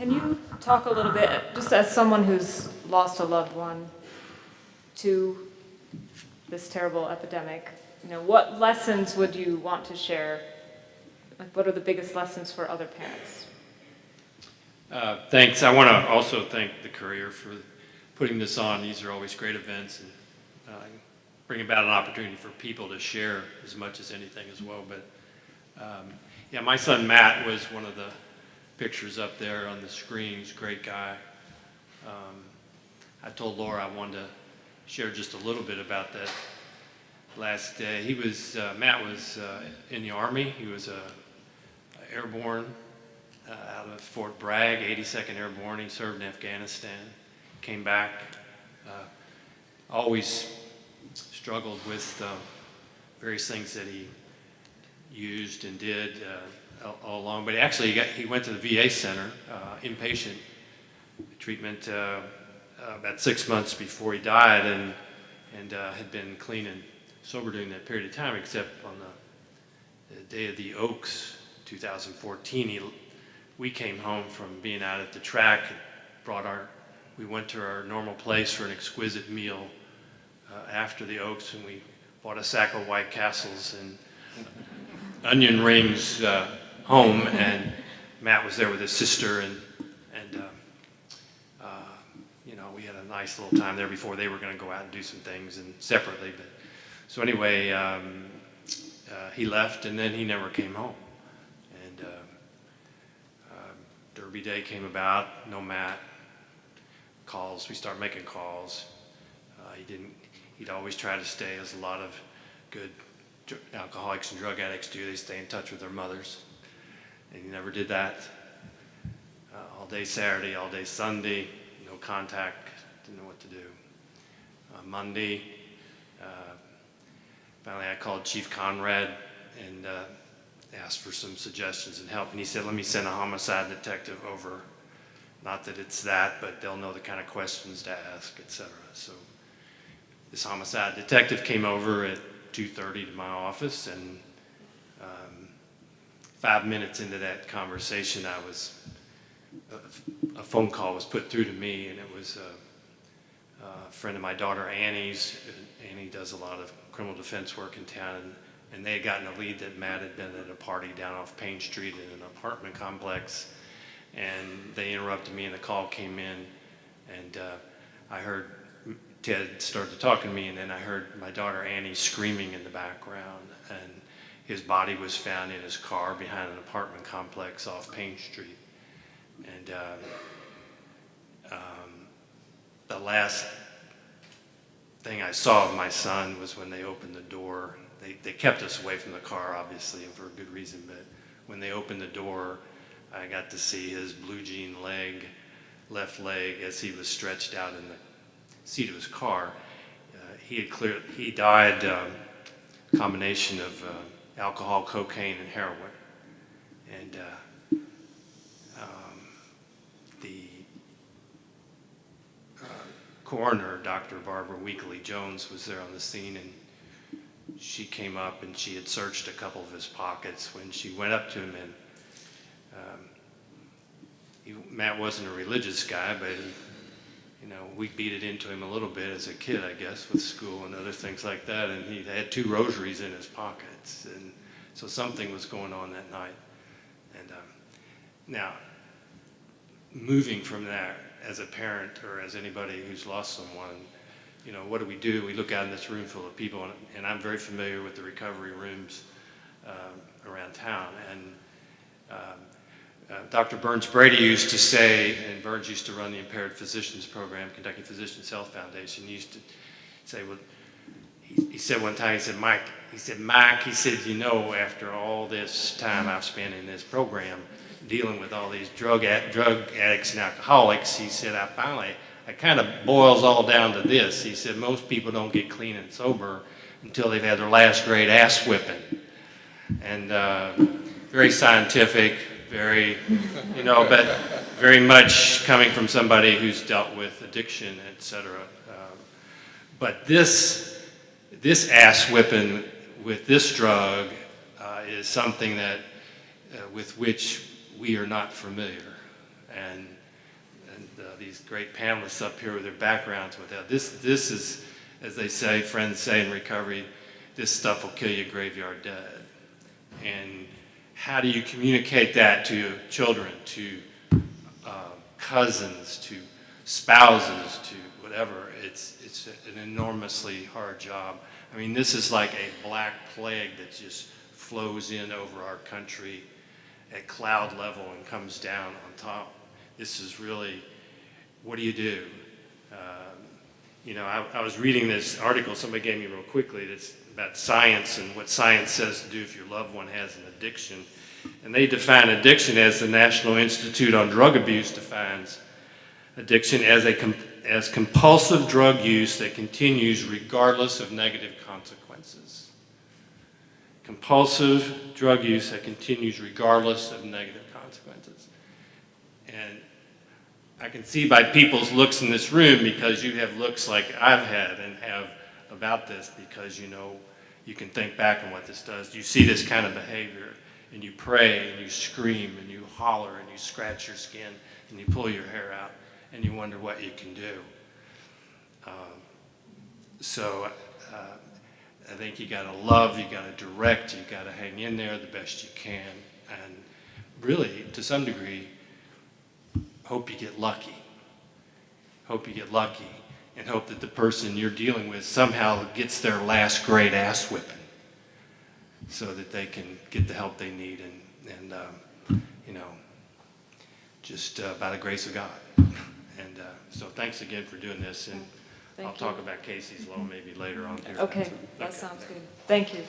Can you talk a little bit, just as someone who's lost a loved one to this terrible epidemic, what lessons would you want to share? Like, what are the biggest lessons for other parents? Thanks. I want to also thank the Courier for putting this on. These are always great events and bring about an opportunity for people to share as much as anything as well. But yeah, my son Matt was one of the pictures up there on the screen. He's a great guy. I told Laura I wanted to share just a little bit about that last day. Matt was in the Army. He was airborne out of Fort Bragg, 82nd Airborne. He served in Afghanistan, came back, always struggled with various things that he used and did all along. But actually he went to the VA center, inpatient treatment, about 6 months before he died, and had been clean and sober during that period of time, except on the day of the Oaks, 2014, we came home from being out at the track, we went to our normal place for an exquisite meal after the Oaks, and we bought a sack of White Castles and onion rings home, and Matt was there with his sister, and we had a nice little time there before they were going to go out and do some things and separately. But so anyway, he left, and then he never came home. And Derby Day came about. No Matt. Calls. We started making calls. He'd always try to stay, as a lot of good alcoholics and drug addicts do. They stay in touch with their mothers, and he never did that. All day Saturday, all day Sunday, no contact. Didn't know what to do. Monday, finally I called Chief Conrad and asked for some suggestions and help, and he said, let me send a homicide detective over. Not that it's that, but they'll know the kind of questions to ask, etc. So this homicide detective came over at 2:30 to my office, and 5 minutes into that conversation, a phone call was put through to me, and it was a friend of my daughter Annie's. Annie does a lot of criminal defense work in town, and they had gotten a lead that Matt had been at a party down off Payne Street in an apartment complex, and they interrupted me, and the call came in, and I heard Ted started talking to me, and then I heard my daughter Annie screaming in the background, and his body was found in his car behind an apartment complex off Payne Street. And the last thing I saw of my son was when they opened the door. They kept us away from the car, obviously, and for a good reason, but when they opened the door, I got to see his blue jean left leg, as he was stretched out in the seat of his car. He died combination of alcohol, cocaine, and heroin. And the coroner, Dr. Barbara Weekly-Jones, was there on the scene, and she came up and she had searched a couple of his pockets when she went up to him, and Matt wasn't a religious guy, but we beat it into him a little bit as a kid, I guess, with school and other things like that, and he had 2 rosaries in his pockets, and so something was going on that night. And now, moving from that, as a parent or as anybody who's lost someone, what do? We look out in this room full of people, and I'm very familiar with the recovery rooms around town, and Dr. Burns Brady used to say, and Burns used to run the Impaired Physicians Program, Kentucky Physicians Health Foundation. He used to say, well, he said one time, he said, Mike, after all this time I've spent in this program dealing with all these drug addicts and alcoholics, he said, it kind of boils all down to this. He said, most people don't get clean and sober until they've had their last great ass whipping. And very scientific, very, but very much coming from somebody who's dealt with addiction, etc. But this ass whipping with this drug is something that with which we are not familiar. and these great panelists up here with their backgrounds with that. This is, as they say, friends say in recovery, this stuff will kill you graveyard dead. And how do you communicate that to children, to cousins, to spouses, to whatever? It's an enormously hard job. I mean, this is like a black plague that just flows in over our country at cloud level and comes down on top. This is really, what do you do? You know, I was reading this article somebody gave me real quickly that's about science and what science says to do if your loved one has an addiction. And they define addiction as the National Institute on Drug Abuse defines addiction as compulsive drug use that continues regardless of negative consequences. Compulsive drug use that continues regardless of negative consequences. And I can see by people's looks in this room, because you have looks like I've had and have about this, because you know, you can think back on what this does. You see this kind of behavior, and you pray, and you scream, and you holler, and you scratch your skin, and you pull your hair out, and you wonder what you can do. I think you got to love, you got to direct, you got to hang in there the best you can, and really, to some degree, hope you get lucky. Hope you get lucky, and hope that the person you're dealing with somehow gets their last great ass whipping, so that they can get the help they need, and you know, just by the grace of God. And so thanks again for doing this, and I'll talk about Casey's Law maybe later on here. Okay, that sounds good. Thank you.